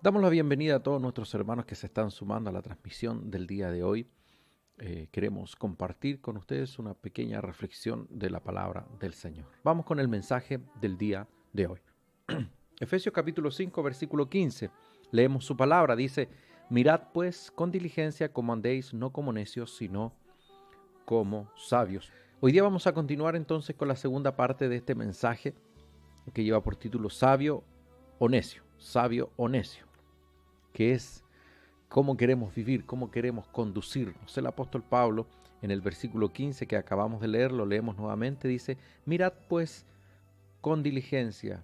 Damos la bienvenida a todos nuestros hermanos que se están sumando a la transmisión del día de hoy. Queremos compartir con ustedes una pequeña reflexión de la palabra del Señor. Vamos con el mensaje del día de hoy. Efesios capítulo 5, versículo 15. Leemos su palabra, dice: Mirad pues con diligencia cómo andéis, no como necios, sino como sabios. Hoy día vamos a continuar entonces con la segunda parte de este mensaje que lleva por título Sabio o Necio. Sabio o Necio, que es cómo queremos vivir, cómo queremos conducirnos. El apóstol Pablo, en el versículo 15 que acabamos de leer, lo leemos nuevamente, dice: Mirad pues con diligencia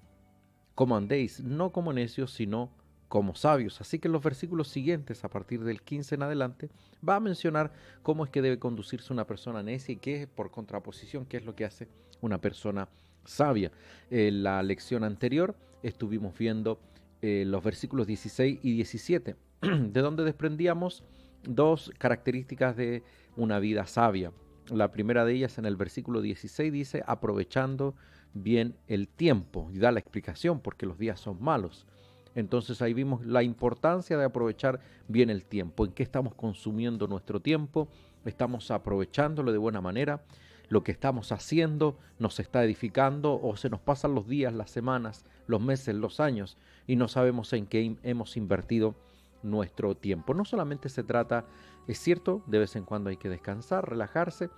cómo andéis, no como necios, sino como sabios. Así que en los versículos siguientes, a partir del 15 en adelante, va a mencionar cómo es que debe conducirse una persona necia y qué es, por contraposición, qué es lo que hace una persona sabia. En la lección anterior estuvimos viendo los versículos 16 y 17, de donde desprendíamos dos características de una vida sabia. La primera de ellas, en el versículo 16, dice: aprovechando bien el tiempo, y da la explicación porque los días son malos. Entonces ahí vimos la importancia de aprovechar bien el tiempo. ¿En qué estamos consumiendo nuestro tiempo? ¿Estamos aprovechándolo de buena manera? ¿Lo que estamos haciendo nos está edificando o se nos pasan los días, las semanas, los meses, los años y no sabemos en qué hemos invertido nuestro tiempo? No solamente se trata, es cierto, de vez en cuando hay que descansar, relajarse,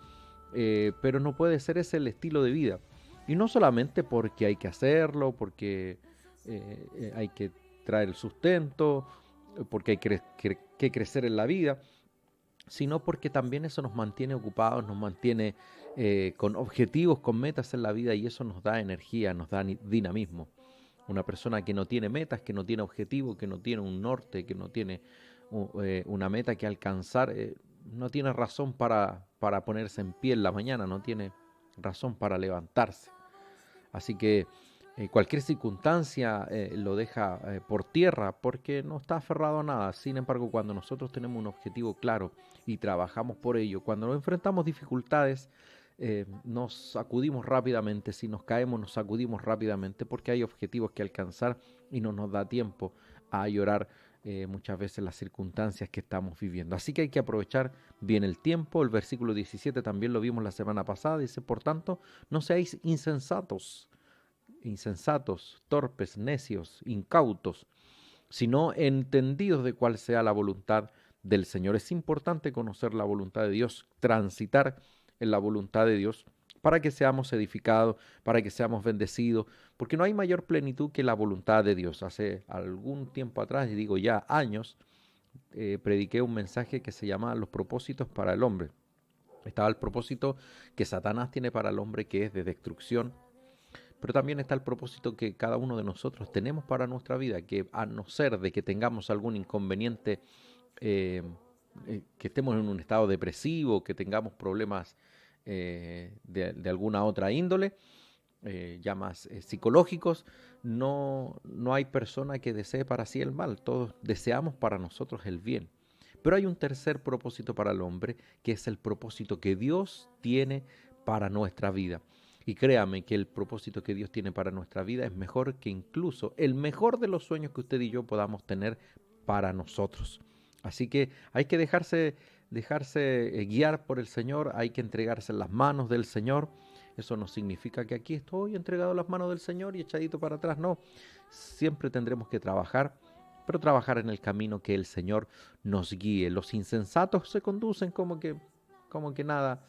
pero no puede ser ese el estilo de vida. Y no solamente porque hay que hacerlo, porque hay que traer el sustento, porque hay que crecer en la vida, sino porque también eso nos mantiene ocupados, nos mantiene con objetivos, con metas en la vida, y eso nos da energía, nos da dinamismo. Una persona que no tiene metas, que no tiene objetivos, que no tiene un norte, que no tiene una meta que alcanzar, no tiene razón para ponerse en pie en la mañana, no tiene razón para levantarse. Así que cualquier circunstancia lo deja por tierra porque no está aferrado a nada. Sin embargo, cuando nosotros tenemos un objetivo claro y trabajamos por ello, cuando nos enfrentamos dificultades, nos sacudimos rápidamente. Si nos caemos, nos sacudimos rápidamente porque hay objetivos que alcanzar y no nos da tiempo a llorar muchas veces las circunstancias que estamos viviendo. Así que hay que aprovechar bien el tiempo. El versículo 17 también lo vimos la semana pasada. Dice: por tanto, no seáis insensatos, torpes, necios, incautos, sino entendidos de cuál sea la voluntad del Señor. Es importante conocer la voluntad de Dios, transitar en la voluntad de Dios para que seamos edificados, para que seamos bendecidos, porque no hay mayor plenitud que la voluntad de Dios. Hace algún tiempo atrás, y digo ya años, prediqué un mensaje que se llama Los propósitos para el hombre. Estaba el propósito que Satanás tiene para el hombre, que es de destrucción, pero también está el propósito que cada uno de nosotros tenemos para nuestra vida, que a no ser de que tengamos algún inconveniente, eh, que estemos en un estado depresivo, que tengamos problemas de alguna otra índole, ya más psicológicos, no hay persona que desee para sí el mal, todos deseamos para nosotros el bien. Pero hay un tercer propósito para el hombre, que es el propósito que Dios tiene para nuestra vida. Y créame que el propósito que Dios tiene para nuestra vida es mejor que incluso el mejor de los sueños que usted y yo podamos tener para nosotros. Así que hay que dejarse guiar por el Señor, hay que entregarse en las manos del Señor. Eso no significa que aquí estoy entregado a las manos del Señor y echadito para atrás, no. Siempre tendremos que trabajar, pero trabajar en el camino que el Señor nos guíe. Los insensatos se conducen como que nada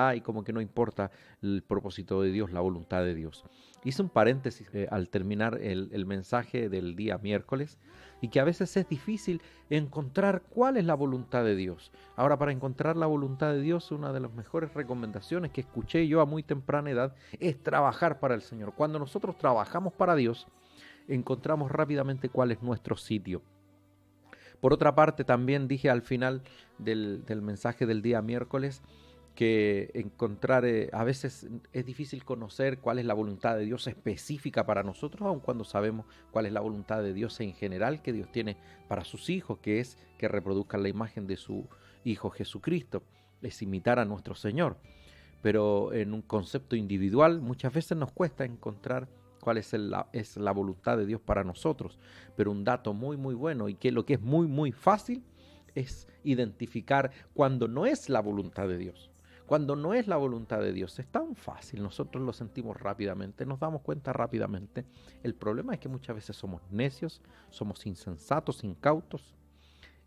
hay, como que no importa el propósito de Dios, la voluntad de Dios. Hice un paréntesis al terminar el mensaje del día miércoles, y que a veces es difícil encontrar cuál es la voluntad de Dios. Ahora, para encontrar la voluntad de Dios, una de las mejores recomendaciones que escuché yo a muy temprana edad es trabajar para el Señor. Cuando nosotros trabajamos para Dios, encontramos rápidamente cuál es nuestro sitio. Por otra parte, también dije al final del mensaje del día miércoles que encontrar, a veces es difícil conocer cuál es la voluntad de Dios específica para nosotros, aun cuando sabemos cuál es la voluntad de Dios en general que Dios tiene para sus hijos, que es que reproduzcan la imagen de su Hijo Jesucristo, es imitar a nuestro Señor. Pero en un concepto individual muchas veces nos cuesta encontrar cuál es la voluntad de Dios para nosotros. Pero un dato muy, muy bueno y que lo que es muy, muy fácil es identificar cuando no es la voluntad de Dios. Cuando no es la voluntad de Dios, es tan fácil, nosotros lo sentimos rápidamente, nos damos cuenta rápidamente. El problema es que muchas veces somos necios, somos insensatos, incautos,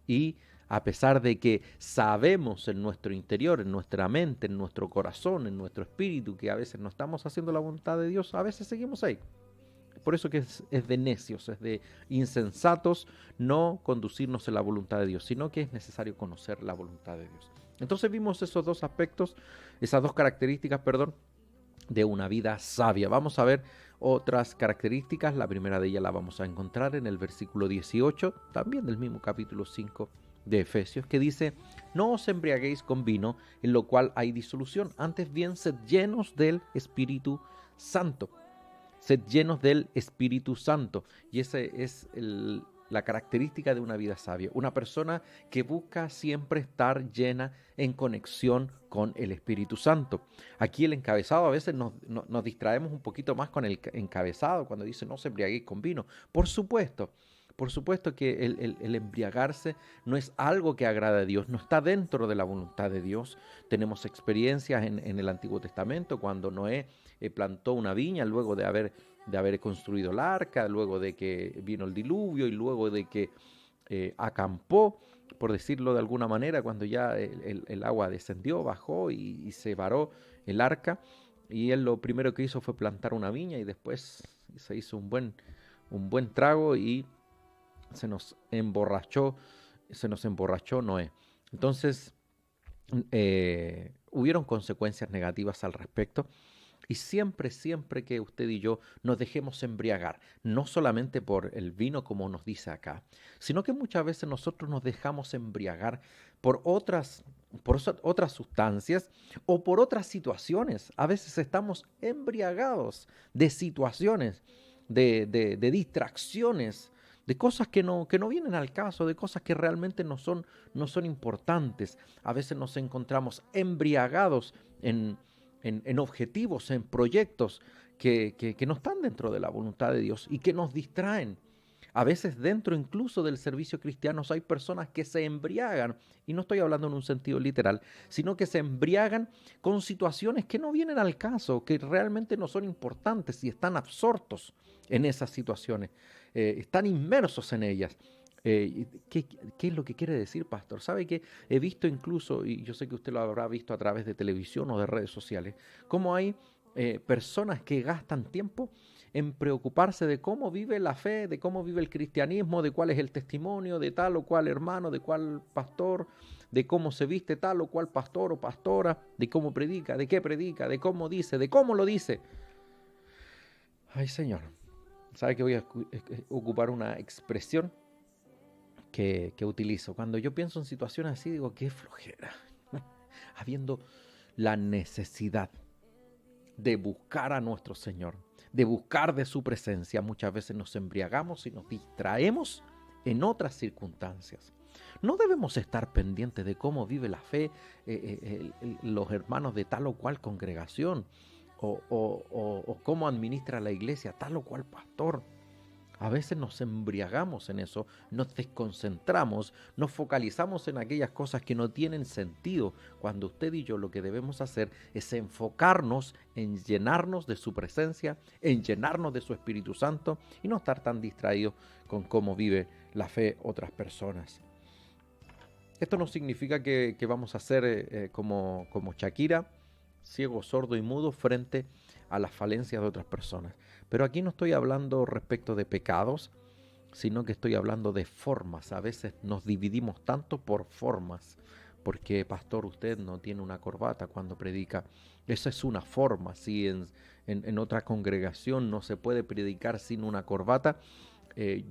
y a pesar de que sabemos en nuestro interior, en nuestra mente, en nuestro corazón, en nuestro espíritu, que a veces no estamos haciendo la voluntad de Dios, a veces seguimos ahí. Por eso que es de necios, es de insensatos no conducirnos en la voluntad de Dios, sino que es necesario conocer la voluntad de Dios. Entonces vimos esos dos aspectos, esas dos características, de una vida sabia. Vamos a ver otras características. La primera de ellas la vamos a encontrar en el versículo 18, también del mismo capítulo 5 de Efesios, que dice: no os embriaguéis con vino, en lo cual hay disolución, antes bien sed llenos del Espíritu Santo. Sed llenos del Espíritu Santo. Y esa es la característica de una vida sabia. Una persona que busca siempre estar llena en conexión con el Espíritu Santo. Aquí el encabezado, a veces nos distraemos un poquito más con el encabezado cuando dice no se embriaguéis con vino. Por supuesto que el embriagarse no es algo que agrada a Dios, no está dentro de la voluntad de Dios. Tenemos experiencias en el Antiguo Testamento cuando Noé plantó una viña luego de haber construido el arca, luego de que vino el diluvio y luego de que acampó, por decirlo de alguna manera, cuando ya el agua descendió, bajó y se varó el arca. Y él lo primero que hizo fue plantar una viña y después se hizo un buen trago y se nos emborrachó Noé. Entonces, hubieron consecuencias negativas al respecto. Y siempre que usted y yo nos dejemos embriagar, no solamente por el vino como nos dice acá, sino que muchas veces nosotros nos dejamos embriagar por otras sustancias o por otras situaciones. A veces estamos embriagados de situaciones, de distracciones, de cosas que no vienen al caso, de cosas que realmente no son importantes. A veces nos encontramos embriagados en objetivos, en proyectos que no están dentro de la voluntad de Dios y que nos distraen. A veces dentro incluso del servicio cristiano hay personas que se embriagan, y no estoy hablando en un sentido literal, sino que se embriagan con situaciones que no vienen al caso, que realmente no son importantes y están absortos en esas situaciones, están inmersos en ellas. ¿Qué es lo que quiere decir, pastor? ¿Sabe que he visto incluso, y yo sé que usted lo habrá visto a través de televisión o de redes sociales, cómo hay personas que gastan tiempo en preocuparse de cómo vive la fe, de cómo vive el cristianismo, de cuál es el testimonio de tal o cual hermano, de cuál pastor, de cómo se viste tal o cual pastor o pastora, de cómo predica, de qué predica, de cómo dice, de cómo lo dice? Ay, Señor, ¿sabe que voy a ocupar una expresión que utilizo? Cuando yo pienso en situaciones así, digo, qué flojera. Habiendo la necesidad de buscar a nuestro Señor, de buscar de su presencia, muchas veces nos embriagamos y nos distraemos en otras circunstancias. No debemos estar pendientes de cómo vive la fe los hermanos de tal o cual congregación o cómo administra la iglesia tal o cual pastor. A veces nos embriagamos en eso, nos desconcentramos, nos focalizamos en aquellas cosas que no tienen sentido, cuando usted y yo lo que debemos hacer es enfocarnos en llenarnos de su presencia, en llenarnos de su Espíritu Santo y no estar tan distraídos con cómo vive la fe otras personas. Esto no significa que vamos a ser como Shakira, ciego, sordo y mudo frente a las falencias de otras personas. Pero aquí no estoy hablando respecto de pecados, sino que estoy hablando de formas. A veces nos dividimos tanto por formas, porque pastor, usted no tiene una corbata cuando predica. Esa es una forma. Si en otra congregación no se puede predicar sin una corbata,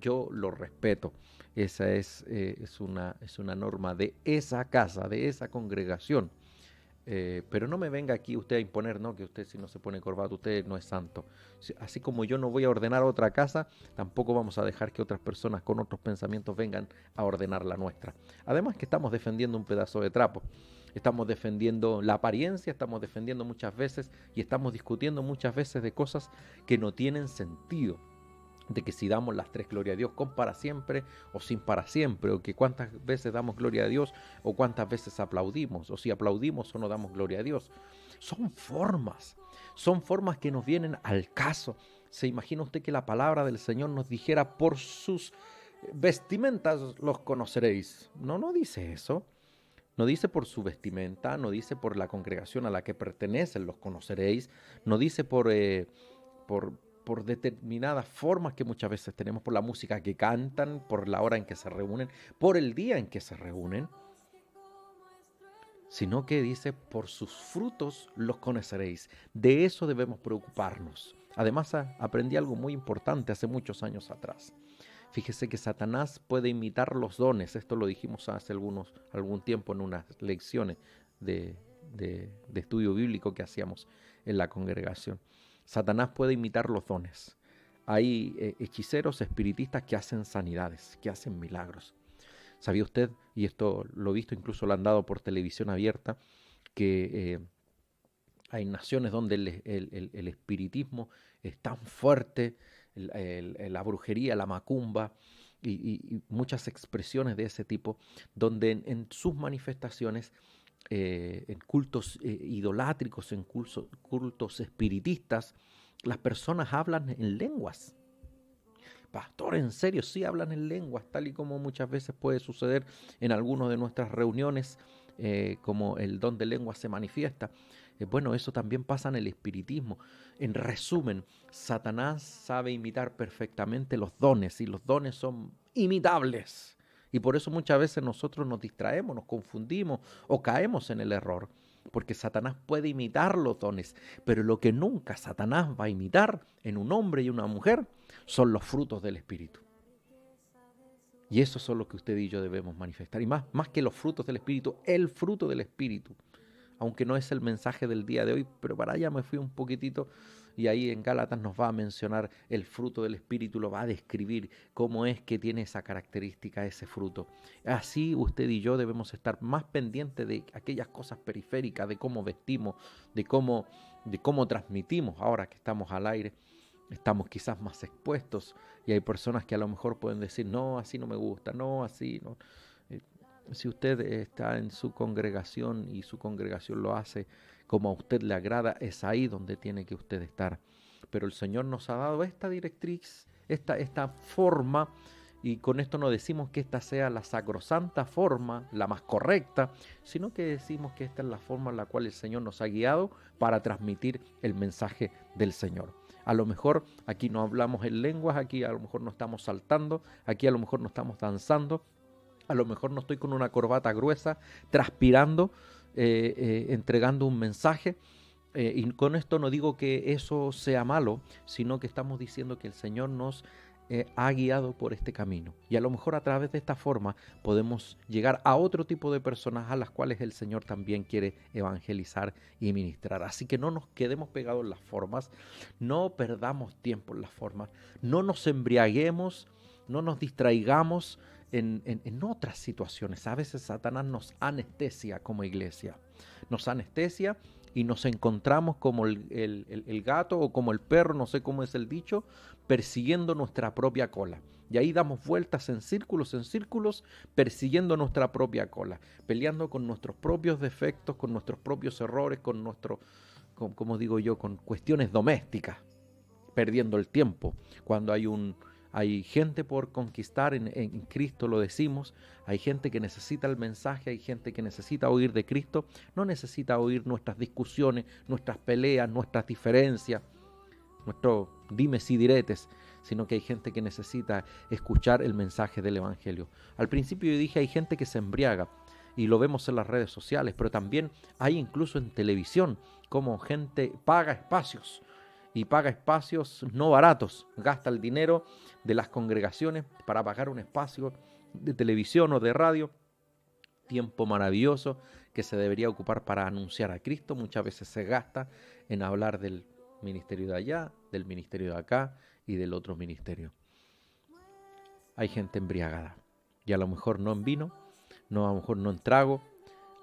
yo lo respeto. Esa es una norma de esa casa, de esa congregación. Pero no me venga aquí usted a imponer, ¿no? Que usted si no se pone corbata, usted no es santo. Así como yo no voy a ordenar otra casa, tampoco vamos a dejar que otras personas con otros pensamientos vengan a ordenar la nuestra. Además que estamos defendiendo un pedazo de trapo. estamos defendiendo la apariencia, estamos defendiendo muchas veces y estamos discutiendo muchas veces de cosas que no tienen sentido. De que si damos las tres gloria a Dios con para siempre o sin para siempre, o que cuántas veces damos gloria a Dios o cuántas veces aplaudimos, o si aplaudimos o no damos gloria a Dios. Son formas que nos vienen al caso. ¿Se imagina usted que la palabra del Señor nos dijera por sus vestimentas los conoceréis? No, no dice eso. No dice por su vestimenta, no dice por la congregación a la que pertenecen los conoceréis, no dice por determinadas formas que muchas veces tenemos, por la música que cantan, por la hora en que se reúnen, por el día en que se reúnen, sino que dice, por sus frutos los conoceréis. De eso debemos preocuparnos. Además, aprendí algo muy importante hace muchos años atrás. Fíjese que Satanás puede imitar los dones. Esto lo dijimos hace algún tiempo en unas lecciones de estudio bíblico que hacíamos en la congregación. Satanás puede imitar los dones. Hay hechiceros, espiritistas que hacen sanidades, que hacen milagros. ¿Sabía usted, y esto lo he visto, incluso lo han dado por televisión abierta, que hay naciones donde el espiritismo es tan fuerte, la brujería, la macumba y muchas expresiones de ese tipo, donde en sus manifestaciones, en cultos idolátricos, en cultos espiritistas, las personas hablan en lenguas. Pastor, ¿en serio? Sí hablan en lenguas, tal y como muchas veces puede suceder en algunas de nuestras reuniones, como el don de lenguas se manifiesta. Bueno, eso también pasa en el espiritismo. En resumen, Satanás sabe imitar perfectamente los dones y los dones son imitables. Y por eso muchas veces nosotros nos distraemos, nos confundimos o caemos en el error. Porque Satanás puede imitar los dones, pero lo que nunca Satanás va a imitar en un hombre y una mujer son los frutos del Espíritu. Y eso son lo que usted y yo debemos manifestar. Y más que los frutos del Espíritu, el fruto del Espíritu. Aunque no es el mensaje del día de hoy, pero para allá me fui un poquitito, y ahí en Gálatas nos va a mencionar el fruto del Espíritu, lo va a describir cómo es que tiene esa característica, ese fruto. Así usted y yo debemos estar más pendientes de aquellas cosas periféricas, de cómo vestimos, de cómo transmitimos. Ahora que estamos al aire, estamos quizás más expuestos, y hay personas que a lo mejor pueden decir, no, así no me gusta, no, así no. Si usted está en su congregación y su congregación lo hace como a usted le agrada, es ahí donde tiene que usted estar. Pero el Señor nos ha dado esta directriz, esta forma, y con esto no decimos que esta sea la sacrosanta forma, la más correcta, sino que decimos que esta es la forma en la cual el Señor nos ha guiado para transmitir el mensaje del Señor. A lo mejor aquí no hablamos en lenguas, aquí a lo mejor no estamos saltando, aquí a lo mejor no estamos danzando, a lo mejor no estoy con una corbata gruesa, transpirando, entregando un mensaje. Y con esto no digo que eso sea malo, sino que estamos diciendo que el Señor nos ha guiado por este camino. Y a lo mejor a través de esta forma podemos llegar a otro tipo de personas a las cuales el Señor también quiere evangelizar y ministrar. Así que no nos quedemos pegados en las formas, no perdamos tiempo en las formas, no nos embriaguemos, no nos distraigamos en otras situaciones. A veces Satanás nos anestesia como iglesia, nos anestesia y nos encontramos como el gato o como el perro, no sé cómo es el dicho, persiguiendo nuestra propia cola. Y ahí damos vueltas en círculos, persiguiendo nuestra propia cola, peleando con nuestros propios defectos, con nuestros propios errores, como digo yo, con cuestiones domésticas, perdiendo el tiempo. Cuando hay gente por conquistar en Cristo, lo decimos, hay gente que necesita el mensaje, hay gente que necesita oír de Cristo, no necesita oír nuestras discusiones, nuestras peleas, nuestras diferencias, nuestros dimes y diretes, sino que hay gente que necesita escuchar el mensaje del Evangelio. Al principio yo dije, hay gente que se embriaga, y lo vemos en las redes sociales, pero también hay incluso en televisión, como gente paga espacios, y paga espacios no baratos, gasta el dinero de las congregaciones para pagar un espacio de televisión o de radio, tiempo maravilloso que se debería ocupar para anunciar a Cristo, muchas veces se gasta en hablar del ministerio de allá, del ministerio de acá y del otro ministerio. Hay gente embriagada, y a lo mejor no en vino, no, a lo mejor no en trago,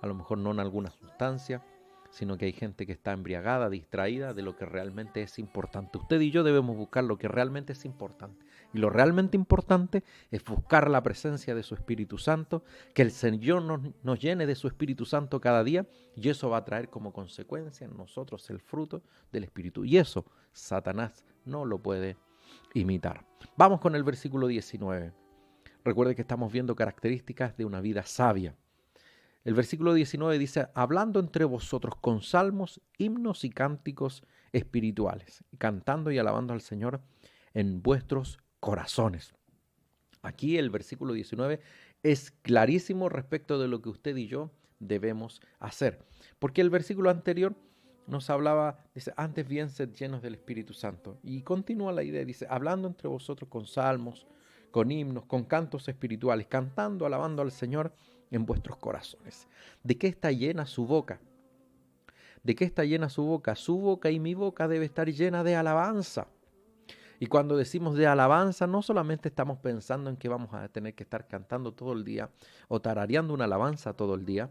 a lo mejor no en alguna sustancia, sino que hay gente que está embriagada, distraída de lo que realmente es importante. Usted y yo debemos buscar lo que realmente es importante. Y lo realmente importante es buscar la presencia de su Espíritu Santo, que el Señor nos llene de su Espíritu Santo cada día, y eso va a traer como consecuencia en nosotros el fruto del Espíritu. Y eso Satanás no lo puede imitar. Vamos con el versículo 19. Recuerde que estamos viendo características de una vida sabia. El versículo 19 dice, hablando entre vosotros con salmos, himnos y cánticos espirituales, cantando y alabando al Señor en vuestros corazones. Aquí el versículo 19 es clarísimo respecto de lo que usted y yo debemos hacer. Porque el versículo anterior nos hablaba, dice, antes bien sed llenos del Espíritu Santo. Y continúa la idea, dice, hablando entre vosotros con salmos, con himnos, con cantos espirituales, cantando, alabando al Señor en vuestros corazones. ¿De qué está llena su boca? ¿De qué está llena su boca? Su boca y mi boca debe estar llena de alabanza. Y cuando decimos de alabanza, no solamente estamos pensando en que vamos a tener que estar cantando todo el día o tarareando una alabanza todo el día,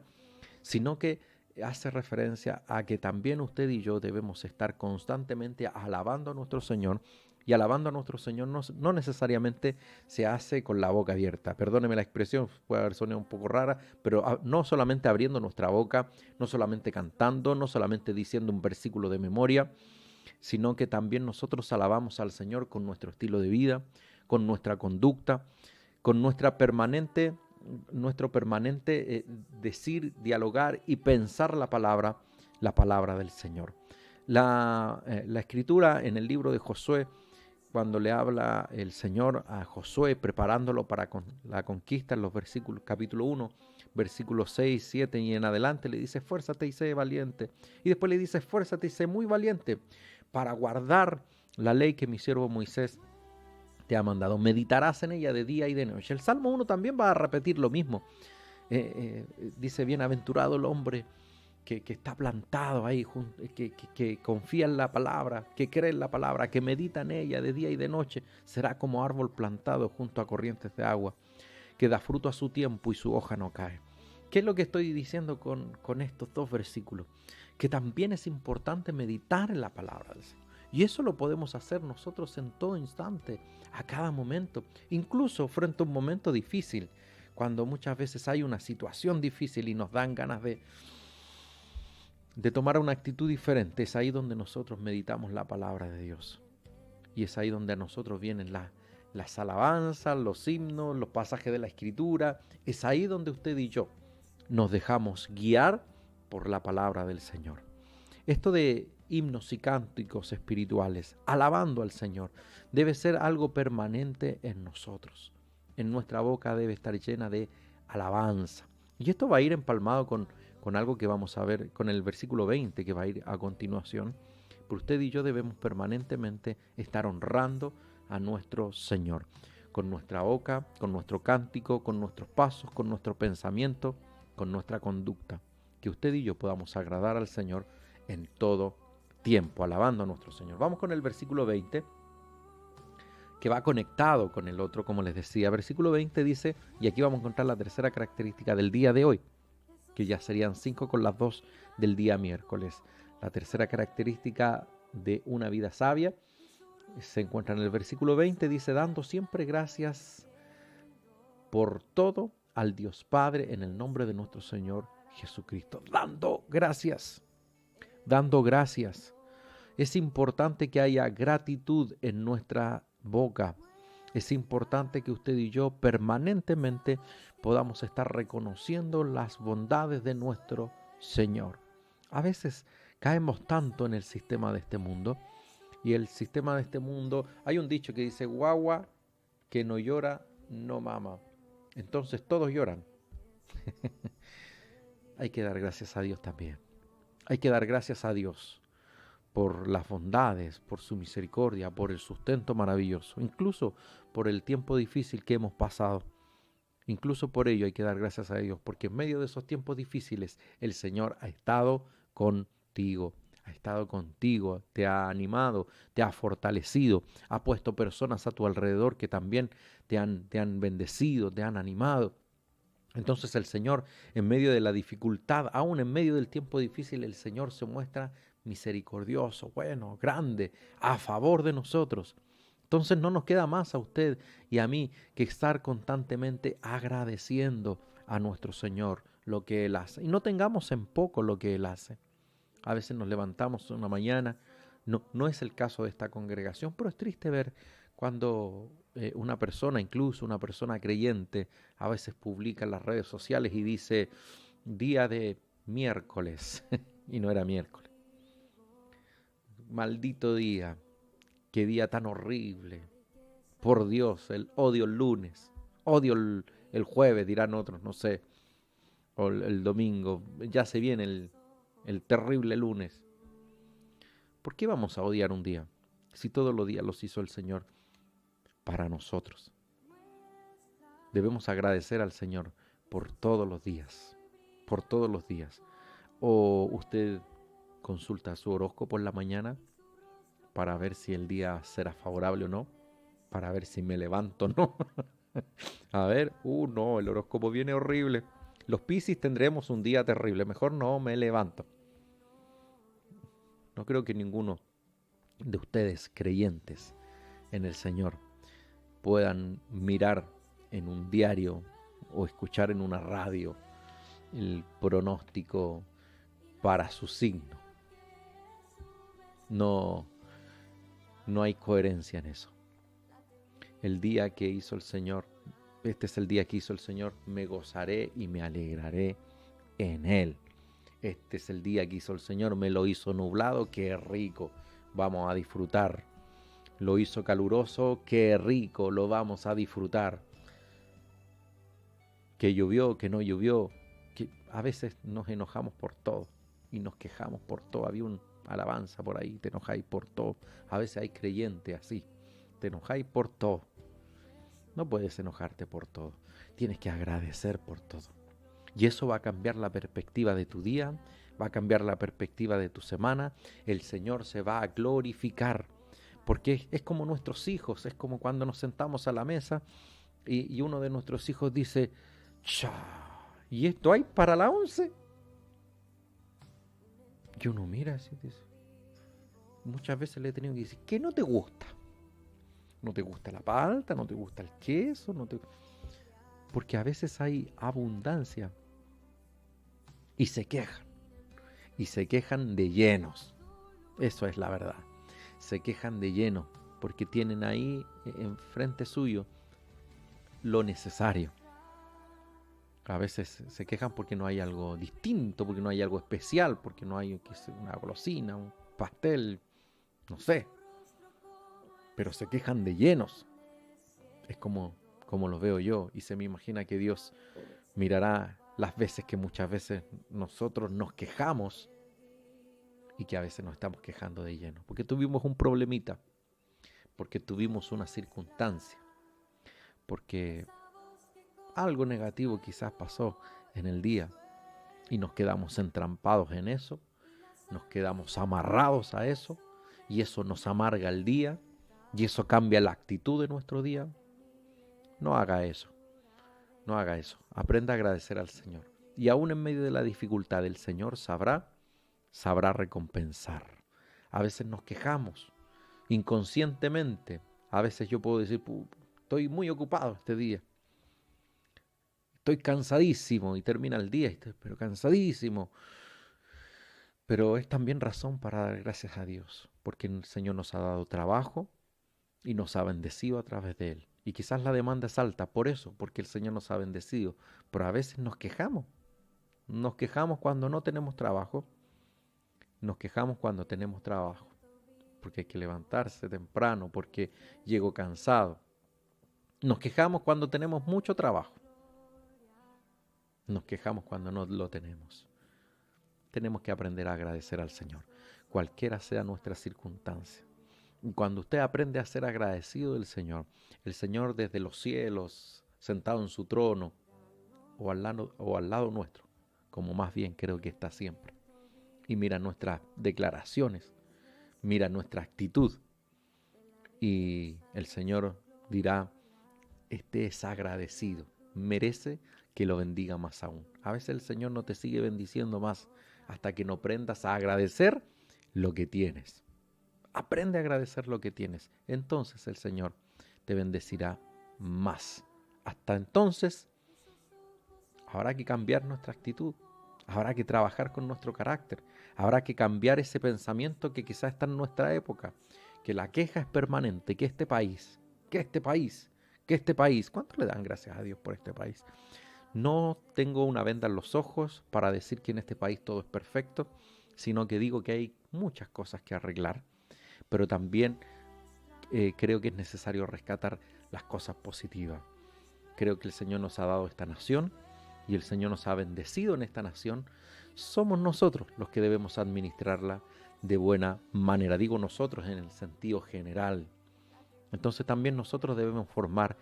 sino que hace referencia a que también usted y yo debemos estar constantemente alabando a nuestro Señor. Y alabando a nuestro Señor no necesariamente se hace con la boca abierta. Perdóneme la expresión, puede haber sonado un poco rara, pero no solamente abriendo nuestra boca, no solamente cantando, no solamente diciendo un versículo de memoria, sino que también nosotros alabamos al Señor con nuestro estilo de vida, con nuestra conducta, con nuestro permanente decir, dialogar y pensar la palabra del Señor. La Escritura en el libro de Josué, cuando le habla el Señor a Josué preparándolo para la conquista, en los versículos, capítulo 1, versículos 6, 7 y en adelante, le dice, esfuérzate y sé valiente. Y después le dice, esfuérzate y sé muy valiente para guardar la ley que mi siervo Moisés te ha mandado. Meditarás en ella de día y de noche. El Salmo 1 también va a repetir lo mismo. Dice, bienaventurado el hombre que está plantado ahí, que confía en la palabra, que cree en la palabra, que medita en ella de día y de noche, será como árbol plantado junto a corrientes de agua, que da fruto a su tiempo y su hoja no cae. ¿Qué es lo que estoy diciendo con estos dos versículos? Que también es importante meditar en la palabra del Señor. Y eso lo podemos hacer nosotros en todo instante, a cada momento, incluso frente a un momento difícil, cuando muchas veces hay una situación difícil y nos dan ganas de tomar una actitud diferente. Es ahí donde nosotros meditamos la palabra de Dios. Y es ahí donde a nosotros vienen las alabanzas, los himnos, los pasajes de la Escritura. Es ahí donde usted y yo nos dejamos guiar por la palabra del Señor. Esto de himnos y cánticos espirituales, alabando al Señor, debe ser algo permanente en nosotros. En nuestra boca debe estar llena de alabanza. Y esto va a ir empalmado con algo que vamos a ver con el versículo 20 que va a ir a continuación. Pero usted y yo debemos permanentemente estar honrando a nuestro Señor, con nuestra boca, con nuestro cántico, con nuestros pasos, con nuestro pensamiento, con nuestra conducta. Que usted y yo podamos agradar al Señor en todo tiempo, alabando a nuestro Señor. Vamos con el versículo 20, que va conectado con el otro, como les decía. Versículo 20 dice, y aquí vamos a encontrar la tercera característica del día de hoy, que ya serían 5 con las 2 del día miércoles. La tercera característica de una vida sabia se encuentra en el versículo 20, dice, dando siempre gracias por todo al Dios Padre en el nombre de nuestro Señor Jesucristo. Dando gracias. Dando gracias. Es importante que haya gratitud en nuestra boca. Es importante que usted y yo permanentemente podamos estar reconociendo las bondades de nuestro Señor. A veces caemos tanto en el sistema de este mundo, y el sistema de este mundo, hay un dicho que dice, guagua que no llora, no mama. Entonces todos lloran. Hay que dar gracias a Dios también. Hay que dar gracias a Dios por las bondades, por su misericordia, por el sustento maravilloso, incluso por el tiempo difícil que hemos pasado. Incluso por ello hay que dar gracias a Dios, porque en medio de esos tiempos difíciles el Señor ha estado contigo, te ha animado, te ha fortalecido, ha puesto personas a tu alrededor que también te han bendecido, te han animado. Entonces el Señor, en medio de la dificultad, aún en medio del tiempo difícil, el Señor se muestra misericordioso, bueno, grande, a favor de nosotros. Entonces no nos queda más a usted y a mí que estar constantemente agradeciendo a nuestro Señor lo que Él hace. Y no tengamos en poco lo que Él hace. A veces nos levantamos una mañana, no es el caso de esta congregación, pero es triste ver cuando una persona, incluso una persona creyente, a veces publica en las redes sociales y dice día de miércoles, y no era miércoles. Maldito día, qué día tan horrible. Por Dios, odio el lunes, odio el jueves, dirán otros, no sé, o el domingo, ya se viene el terrible lunes. ¿Por qué vamos a odiar un día si todos los días los hizo el Señor para nosotros? Debemos agradecer al Señor por todos los días, por todos los días. O usted consulta su horóscopo en la mañana para ver si el día será favorable o no, para ver si me levanto o no. A ver, no, el horóscopo viene horrible. Los Piscis tendremos un día terrible, mejor no me levanto. No creo que ninguno de ustedes creyentes en el Señor puedan mirar en un diario o escuchar en una radio el pronóstico para su signo. No, no hay coherencia en eso. El día que hizo el Señor, este es el día que hizo el Señor, me gozaré y me alegraré en Él. Este es el día que hizo el Señor, me lo hizo nublado, qué rico, vamos a disfrutar. Lo hizo caluroso, qué rico, lo vamos a disfrutar. Que llovió, que no llovió, que a veces nos enojamos por todo y nos quejamos por todo. Había una alabanza por ahí, te enojáis por todo. A veces hay creyentes así, te enojáis por todo. No puedes enojarte por todo, tienes que agradecer por todo. Y eso va a cambiar la perspectiva de tu día, va a cambiar la perspectiva de tu semana. El Señor se va a glorificar, porque es como nuestros hijos, es como cuando nos sentamos a la mesa y uno de nuestros hijos dice, ¿y esto hay para la 11? Y uno mira así, dice, muchas veces le he tenido que decir, ¿qué no te gusta? ¿No te gusta la palta? ¿No te gusta el queso? Porque a veces hay abundancia y se quejan de llenos. Eso es la verdad. Se quejan de lleno porque tienen ahí enfrente suyo lo necesario. A veces se quejan porque no hay algo distinto, porque no hay algo especial, porque no hay una golosina, un pastel, no sé. Pero se quejan de llenos. Es como lo veo yo y se me imagina que Dios mirará las veces que muchas veces nosotros nos quejamos y que a veces nos estamos quejando de lleno. Porque tuvimos un problemita, porque tuvimos una circunstancia, porque algo negativo quizás pasó en el día y nos quedamos entrampados en eso, nos quedamos amarrados a eso y eso nos amarga el día y eso cambia la actitud de nuestro día. No haga eso, no haga eso. Aprenda a agradecer al Señor. Y aún en medio de la dificultad, el Señor sabrá recompensar. A veces nos quejamos inconscientemente. A veces yo puedo decir, estoy muy ocupado este día. Estoy cansadísimo y termina el día, pero cansadísimo. Pero es también razón para dar gracias a Dios, porque el Señor nos ha dado trabajo y nos ha bendecido a través de Él. Y quizás la demanda es alta por eso, porque el Señor nos ha bendecido. Pero a veces nos quejamos. Nos quejamos cuando no tenemos trabajo. Nos quejamos cuando tenemos trabajo. Porque hay que levantarse temprano, porque llego cansado. Nos quejamos cuando tenemos mucho trabajo. Nos quejamos cuando no lo tenemos. Tenemos que aprender a agradecer al Señor, cualquiera sea nuestra circunstancia. Cuando usted aprende a ser agradecido del Señor, el Señor desde los cielos, sentado en su trono, o al lado nuestro, como más bien creo que está siempre, y mira nuestras declaraciones, mira nuestra actitud, y el Señor dirá, este es agradecido, merece que lo bendiga más aún. A veces el Señor no te sigue bendiciendo más hasta que no aprendas a agradecer lo que tienes. Aprende a agradecer lo que tienes. Entonces el Señor te bendecirá más. Hasta entonces habrá que cambiar nuestra actitud. Habrá que trabajar con nuestro carácter. Habrá que cambiar ese pensamiento que quizás está en nuestra época. Que la queja es permanente. Que este país, ¿cuánto le dan gracias a Dios por este país? No tengo una venda en los ojos para decir que en este país todo es perfecto, sino que digo que hay muchas cosas que arreglar, pero también creo que es necesario rescatar las cosas positivas. Creo que el Señor nos ha dado esta nación y el Señor nos ha bendecido en esta nación. Somos nosotros los que debemos administrarla de buena manera. Digo nosotros en el sentido general. Entonces también nosotros debemos formar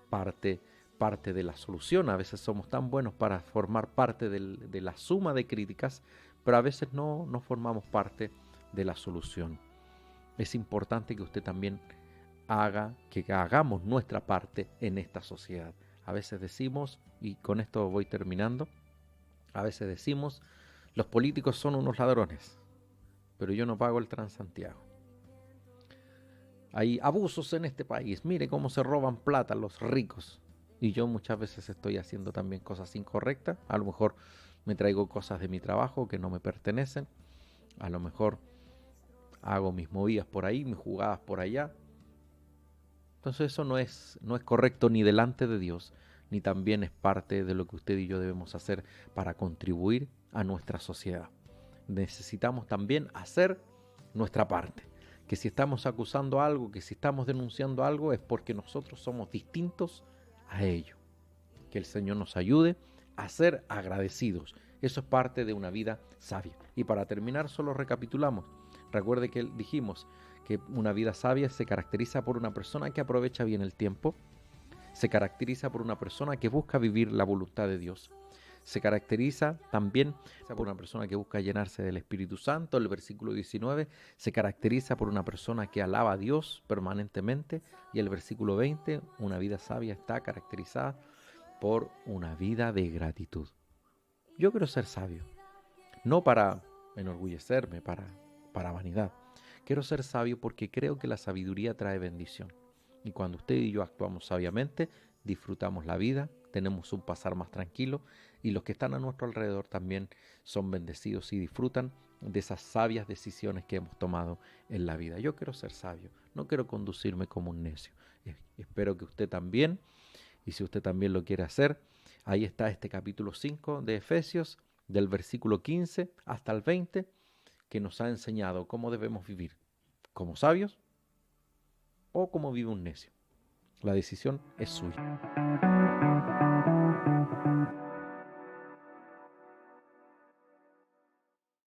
parte de la solución. A veces somos tan buenos para formar parte de la suma de críticas, pero a veces no formamos parte de la solución. Es importante que usted también que hagamos nuestra parte en esta sociedad. A veces decimos, y con esto voy terminando, a veces decimos, los políticos son unos ladrones, pero yo no pago el Transantiago. Hay abusos en este país, mire cómo se roban plata los ricos. Y yo muchas veces estoy haciendo también cosas incorrectas. A lo mejor me traigo cosas de mi trabajo que no me pertenecen. A lo mejor hago mis movidas por ahí, mis jugadas por allá. Entonces eso no es correcto ni delante de Dios, ni también es parte de lo que usted y yo debemos hacer para contribuir a nuestra sociedad. Necesitamos también hacer nuestra parte. Que si estamos acusando algo, que si estamos denunciando algo, es porque nosotros somos distintos a ello. Que el Señor nos ayude a ser agradecidos. Eso es parte de una vida sabia. Y para terminar, solo recapitulamos. Recuerde que dijimos que una vida sabia se caracteriza por una persona que aprovecha bien el tiempo, se caracteriza por una persona que busca vivir la voluntad de Dios, se caracteriza también por una persona que busca llenarse del Espíritu Santo. El versículo 19 se caracteriza por una persona que alaba a Dios permanentemente, y el versículo 20, una vida sabia está caracterizada por una vida de gratitud. Yo quiero ser sabio, no para enorgullecerme, para vanidad. Quiero ser sabio porque creo que la sabiduría trae bendición. Y cuando usted y yo actuamos sabiamente, disfrutamos la vida, tenemos un pasar más tranquilo, y los que están a nuestro alrededor también son bendecidos y disfrutan de esas sabias decisiones que hemos tomado en la vida. Yo quiero ser sabio, no quiero conducirme como un necio. Espero que usted también, y si usted también lo quiere hacer, ahí está este capítulo 5 de Efesios, del versículo 15 hasta el 20, que nos ha enseñado cómo debemos vivir, como sabios o como vive un necio. La decisión es suya.